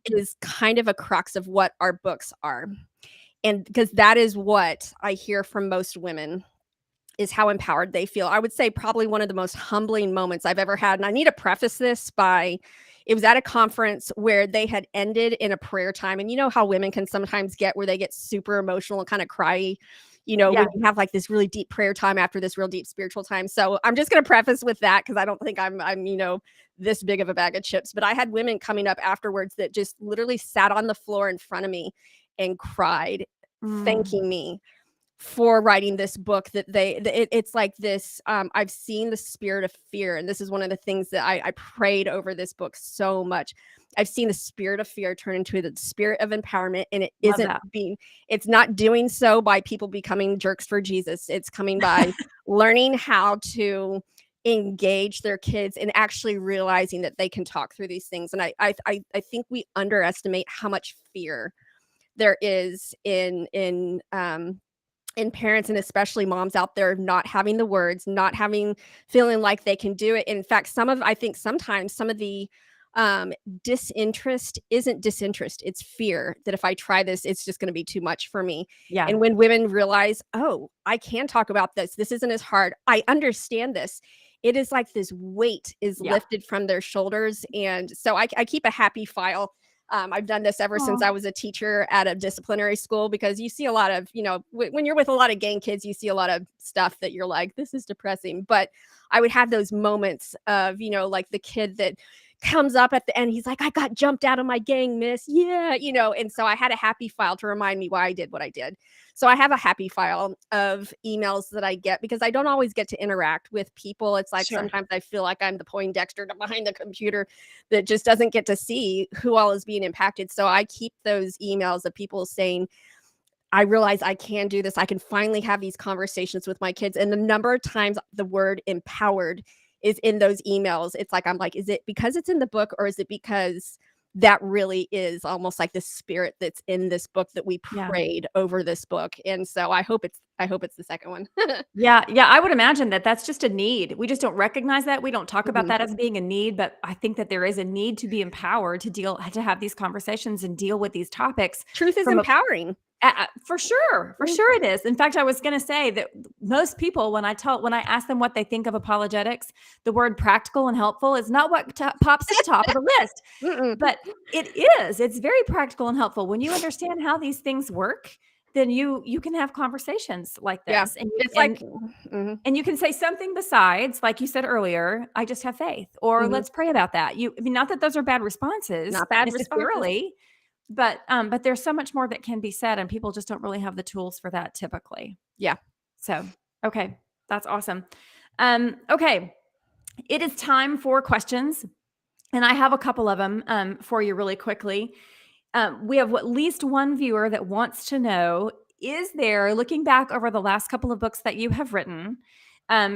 is kind of a crux of what our books are. And because that is what I hear from most women, is how empowered they feel. I would say probably one of the most humbling moments I've ever had. And I need to preface this by, it was at a conference where they had ended in a prayer time. And you know how women can sometimes get where they get super emotional and kind of cry, when you have like this really deep prayer time after this real deep spiritual time. So I'm just going to preface with that because I don't think I'm this big of a bag of chips. But I had women coming up afterwards that just literally sat on the floor in front of me and cried, thanking me for writing this book. That it's like this, I've seen the spirit of fear. And this is one of the things that I prayed over this book so much. I've seen the spirit of fear turn into the spirit of empowerment. And it it's not doing so by people becoming jerks for Jesus. It's coming by learning how to engage their kids and actually realizing that they can talk through these things. And I think we underestimate how much fear there is in parents, and especially moms out there, not having the words, feeling like they can do it. In fact, I think sometimes some of the disinterest isn't disinterest. It's fear that if I try this, it's just going to be too much for me. And when women realize, oh, I can talk about this. This isn't as hard. I understand this. It is like this weight is lifted from their shoulders. And so I keep a happy file. I've done this ever since I was a teacher at a disciplinary school, because you see a lot of, when you're with a lot of gang kids, you see a lot of stuff that you're like, this is depressing. But I would have those moments of, like the kid that comes up at the end, he's like, I got jumped out of my gang, miss. Yeah. And so I had a happy file to remind me why I did what I did. So I have a happy file of emails that I get because I don't always get to interact with people. It's like sometimes I feel like I'm the Poindexter behind the computer that just doesn't get to see who all is being impacted. So I keep those emails of people saying, I realize I can do this. I can finally have these conversations with my kids. And the number of times the word empowered is in those emails, it's like, I'm like, is it because it's in the book, or is it because that really is almost like the spirit that's in this book that we prayed over this book? And so I hope it's the second one. Yeah. I would imagine that that's just a need. We just don't recognize that. We don't talk about that as being a need, but I think that there is a need to be empowered to have these conversations and deal with these topics. Truth is empowering. For sure it is. In fact, I was going to say that most people, when I ask them what they think of apologetics, the word practical and helpful is not what pops to the top of the list, but it is. It's very practical and helpful when you understand how these things work. then you can have conversations like Yeah. this, and It's like mhm, and you can say something besides, like you said earlier, I just have faith, or mhm. let's pray about that. I mean, not that those are bad responses Not bad responses. necessarily, but there's so much more that can be said, and people just don't really have the tools for that typically. Yeah. So, okay, that's awesome. Okay, it is time for questions, and I have a couple of them for you really quickly. We have at least one viewer that wants to know, is there, looking back over the last couple of books that you have written,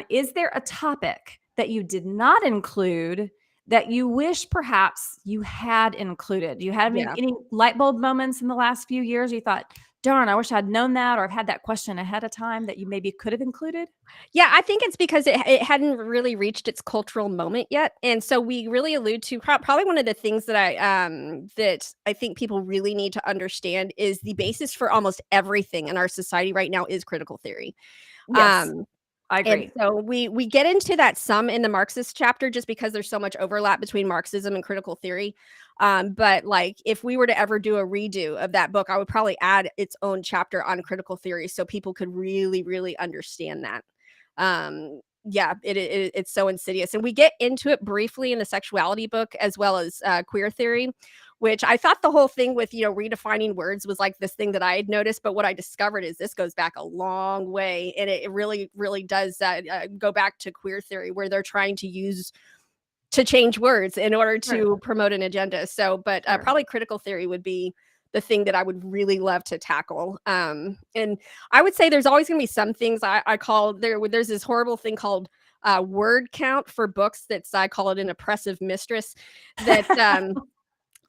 is there a topic that you did not include that you wish perhaps you had included? You had Yeah. any light bulb moments in the last few years you thought, darn, I wish I'd known that, or I've had that question ahead of time that you maybe could have included? Yeah, I think it's because it hadn't really reached its cultural moment yet, and so we really allude to probably one of the things that I think people really need to understand is the basis for almost everything in our society right now is critical theory. Yes, Um, I and agree. so we get into that some in the Marxist chapter just because there's so much overlap between Marxism and critical theory. But like if we were to ever do a redo of that book, I would probably add its own chapter on critical theory so people could really, really understand that. Yeah, it's so insidious, and we get into it briefly in the sexuality book as well as queer theory, which I thought the whole thing with redefining words was like this thing that I had noticed, but what I discovered is this goes back a long way, and it really, really does go back to queer theory where they're trying to change words in order Sure, to promote an agenda. So, but sure. probably critical theory would be the thing that I would really love to tackle. And I would say there's always going to be some things I call there's this horrible thing called word count for books that's I call it an oppressive mistress that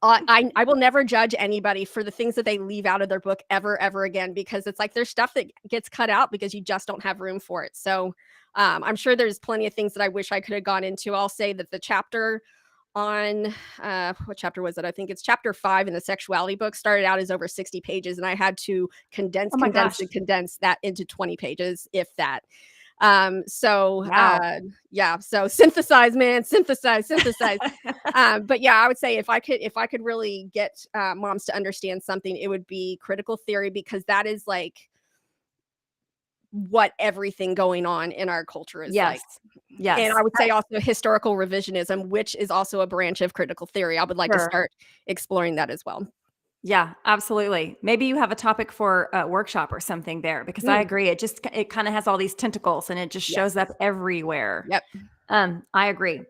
I will never judge anybody for the things that they leave out of their book ever again, because it's like there's stuff that gets cut out because you just don't have room for it. So I'm sure there's plenty of things that I wish I could have gone into. I'll say that the chapter on what chapter was it? I think it's chapter 5 in the sexuality book started out as over 60 pages, and I had to Oh my gosh. condense that into 20 pages, if that. So Wow. yeah, so synthesize, man, synthesize. But yeah, I would say if I could really get moms to understand something, it would be critical theory, because that is like what everything going on in our culture is Yes. like. And Yes. I would say also historical revisionism, which is also a branch of critical theory. I would like to Sure. start exploring that as well. Yeah, absolutely. Maybe you have a topic for a workshop or something there, because I Mm, agree. It kind of has all these tentacles and it just shows up yes. everywhere. Yep. I agree.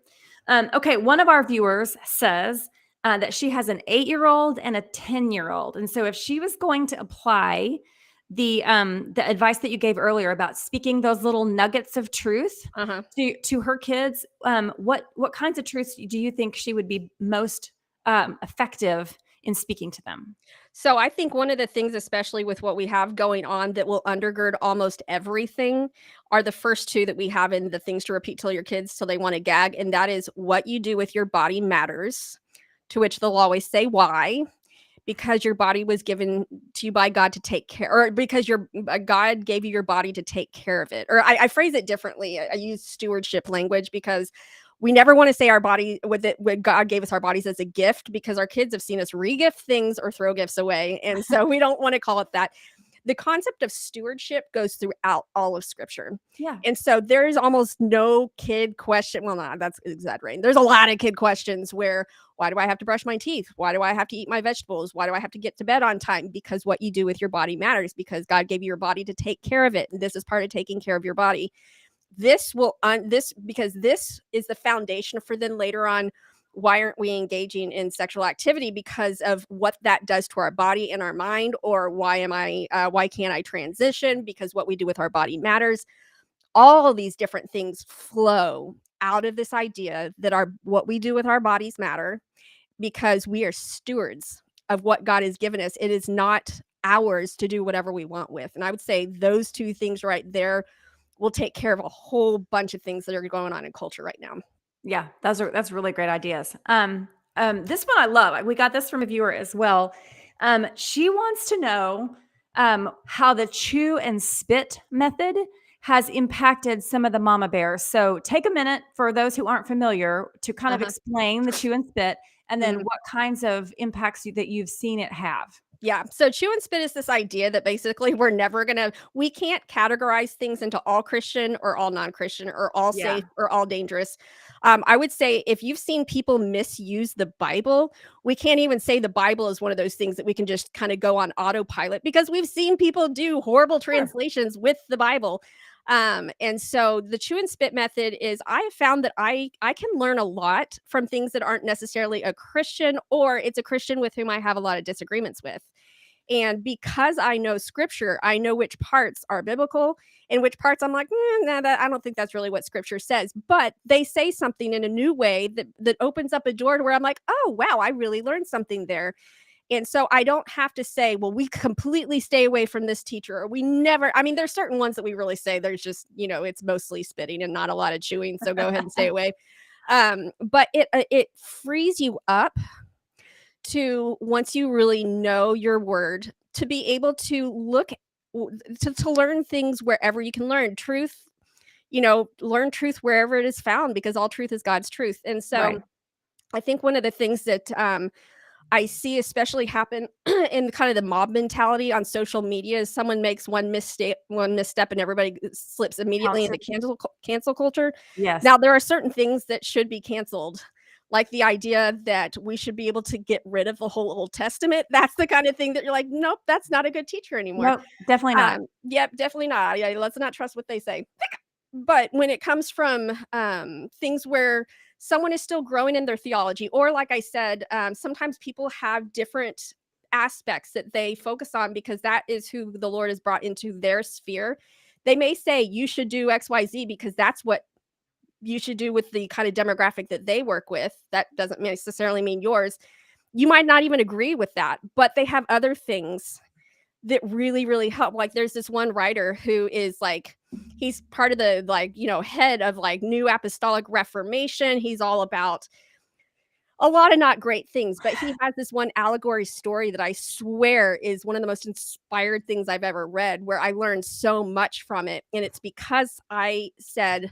Okay, one of our viewers says that she has an 8-year-old and a 10-year-old, and so if she was going to apply the advice that you gave earlier about speaking those little nuggets of truth Uh-huh. to her kids, what kinds of truths do you think she would be most effective in speaking to them? So I think one of the things, especially with what we have going on, that will undergird almost everything are the first two that we have in the things to repeat till your kids till they want to gag. And that is what you do with your body matters, to which they'll always say, why? Because your body was given to you by God to take care, or because your God gave you your body to take care of it. Or I phrase it differently. I use stewardship language because we never want to say our body with it when God gave us our bodies as a gift, because our kids have seen us re-gift things or throw gifts away. And so we don't want to call it that. The concept of stewardship goes throughout all of scripture. Yeah. And so there is almost no kid question. Well, no, that's exaggerating. There's a lot of kid questions where, why do I have to brush my teeth? Why do I have to eat my vegetables? Why do I have to get to bed on time? Because what you do with your body matters, because God gave you your body to take care of it. And this is part of taking care of your body. Because this is the foundation for then later on, why aren't we engaging in sexual activity, because of what that does to our body and our mind? Or why can't I transition, because what we do with our body matters. All of these different things flow out of this idea that what we do with our bodies matter, because we are stewards of what God has given us. It is not ours to do whatever we want with. And I would say those two things right there will take care of a whole bunch of things that are going on in culture right now. Yeah, that's really great ideas. This one I love. We got this from a viewer as well. She wants to know how the chew and spit method has impacted some of the mama bears. So take a minute for those who aren't familiar to kind of Uh-huh. explain the chew and spit, and then Mhm. what kinds of impacts that you've seen it have. Yeah. So chew and spit is this idea that basically we can't categorize things into all Christian or all non-Christian or all Yeah. safe or all dangerous. I would say if you've seen people misuse the Bible, we can't even say the Bible is one of those things that we can just kind of go on autopilot because we've seen people do horrible Sure. translations with the Bible. And so the chew and spit method is I have found that I can learn a lot from things that aren't necessarily a Christian or it's a Christian with whom I have a lot of disagreements with. And because I know scripture, I know which parts are biblical and which parts I'm like, nah, I don't think that's really what scripture says. But they say something in a new way that opens up a door to where I'm like, oh, wow, I really learned something there. And so I don't have to say, well, we completely stay away from this teacher, or we never. I mean, there's certain ones that we really say there's just, it's mostly spitting and not a lot of chewing. So go ahead and stay away. But it frees you up to, once you really know your word, to be able to to learn things wherever you can learn truth, learn truth wherever it is found, because all truth is God's truth. And so Right. I think one of the things that I see especially happen in kind of the mob mentality on social media is someone makes one misstep and everybody slips immediately Counts into it. cancel culture. Yes. Now, there are certain things that should be canceled, like the idea that we should be able to get rid of the whole Old Testament. That's the kind of thing that you're like, nope, that's not a good teacher anymore. No, definitely not. Yep, definitely not. Yeah, let's not trust what they say. But when it comes from things where someone is still growing in their theology, or like I said, sometimes people have different aspects that they focus on because that is who the Lord has brought into their sphere. They may say you should do XYZ because that's what you should do with the kind of demographic that they work with. That doesn't necessarily mean yours. You might not even agree with that, but they have other things that really, really help. Like there's this one writer who is like, he's part of the head of like New Apostolic Reformation. He's all about a lot of not great things, but he has this one allegory story that I swear is one of the most inspired things I've ever read, where I learned so much from it. And it's because I said,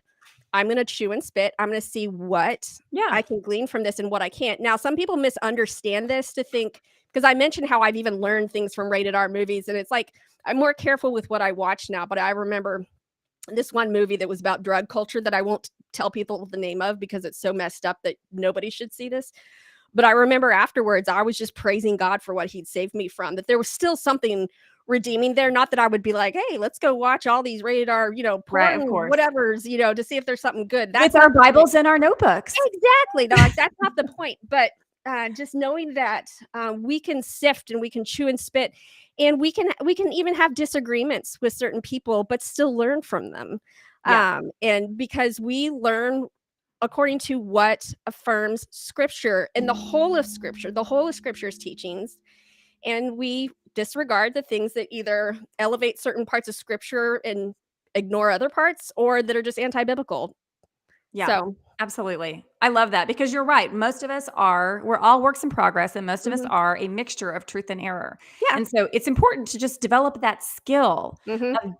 I'm going to chew and spit. I'm going to see what Yeah. I can glean from this and what I can't. Now, some people misunderstand this to think, because I mentioned how I've even learned things from rated R movies. And it's like, I'm more careful with what I watch now. But I remember this one movie that was about drug culture that I won't tell people the name of because it's so messed up that nobody should see this. But I remember afterwards, I was just praising God for what he'd saved me from, that there was still something redeeming there. Not that I would be like, hey, let's go watch all these rated R, Right. porn, Of course. whatever's, to see if there's something good. With our Bibles and our notebooks. Exactly. No, like, that's not the point. But just knowing that we can sift and we can chew and spit, and we can even have disagreements with certain people, but still learn from them. Yeah. And because we learn according to what affirms scripture and the whole of scripture's teachings, and we disregard the things that either elevate certain parts of scripture and ignore other parts, or that are just anti-biblical. Yeah. So Absolutely. I love that because you're right. Most of us we're all works in progress, and most of us are a mixture of truth and error. yeah. And so it's important to just develop that skill hmm of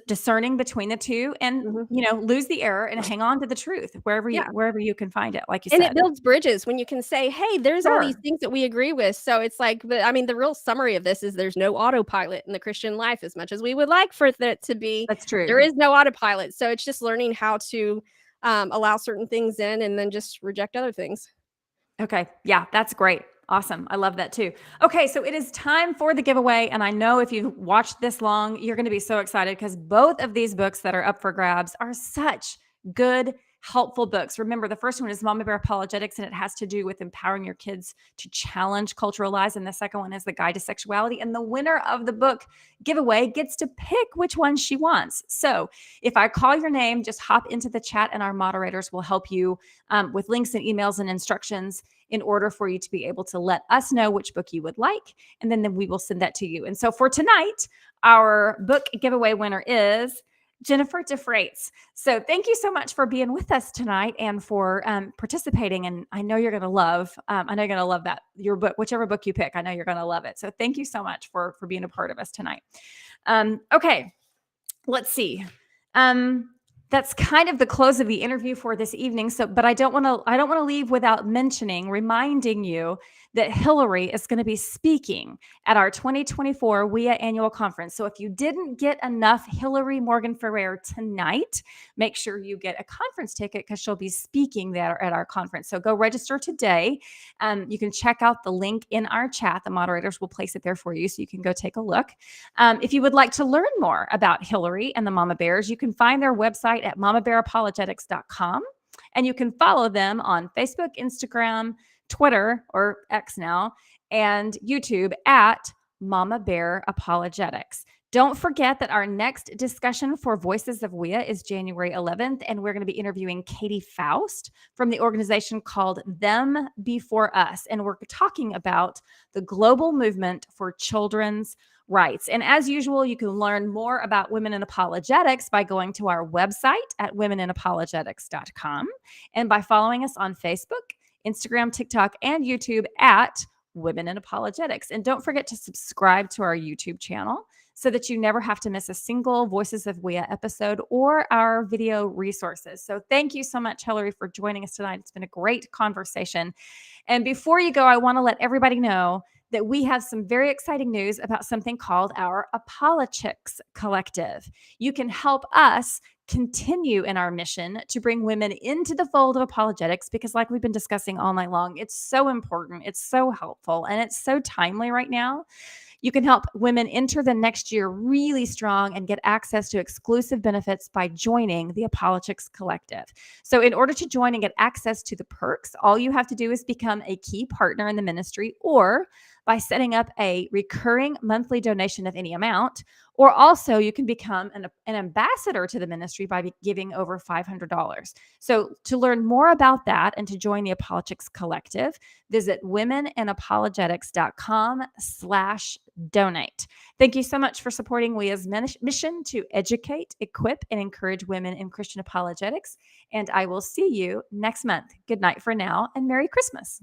discerning between the two and, hmm lose the error and hang on to the truth yeah. wherever you can find it, like you And it said. builds bridges when you can say, hey, there's all these Sure. things that we agree with. So it's like, but I mean, the real summary of this is there's no autopilot in the Christian life, as much as we would like for it to be. That's true. There is no autopilot. So it's just learning how to allow certain things in and then just reject other things. Okay. Yeah, that's great. Awesome. I love that too. Okay, so it is time for the giveaway. And I know if you've watched this long, you're going to be so excited because both of these books that are up for grabs are such good, helpful books. Remember, the first one is Mama Bear Apologetics, and it has to do with empowering your kids to challenge cultural lies. And the second one is The Guide to Sexuality. And the winner of the book giveaway gets to pick which one she wants. So if I call your name, just hop into the chat and our moderators will help you with links and emails and instructions in order for you to be able to let us know which book you would like. And then we will send that to you. And so for tonight, our book giveaway winner is Jennifer DeFreites. So thank you so much for being with us tonight and for participating. And I know you're going to love, that, your book, whichever book you pick. I know you're going to love it. So thank you so much for being a part of us tonight. Okay, let's see. That's kind of the close of the interview for this evening. So, but I don't want to leave without reminding you that Hillary is going to be speaking at our 2024 WIA annual conference. So if you didn't get enough Hillary Morgan Ferrer tonight, make sure you get a conference ticket because she'll be speaking there at our conference. So go register today. You can check out the link in our chat. The moderators will place it there for you so you can go take a look. If you would like to learn more about Hillary and the Mama Bears, you can find their website at mamabearapologetics.com. And you can follow them on Facebook, Instagram, Twitter, or X now, and YouTube at Mama Bear Apologetics. Don't forget that our next discussion for Voices of WIA is January 11th, and we're going to be interviewing Katie Faust from the organization called Them Before Us. And we're talking about the global movement for children's rights. And as usual, you can learn more about Women in Apologetics by going to our website at womeninapologetics.com and by following us on Facebook, Instagram, TikTok, and YouTube at Women in Apologetics. And don't forget to subscribe to our YouTube channel so that you never have to miss a single Voices of WIA episode or our video resources. So thank you so much, Hillary, for joining us tonight. It's been a great conversation. And before you go, I want to let everybody know that we have some very exciting news about something called our Apologetics Collective. You can help us continue in our mission to bring women into the fold of apologetics because, like we've been discussing all night long, it's so important, it's so helpful, and it's so timely right now. You can help women enter the next year really strong and get access to exclusive benefits by joining the Apologetics Collective. So in order to join and get access to the perks, all you have to do is become a key partner in the ministry, or by setting up a recurring monthly donation of any amount, or also you can become an ambassador to the ministry by giving over $500. So to learn more about that and to join the Apologetics Collective, visit womeninapologetics.com/donate. Thank you so much for supporting WIA's mission to educate, equip, and encourage women in Christian apologetics. And I will see you next month. Good night for now, and Merry Christmas.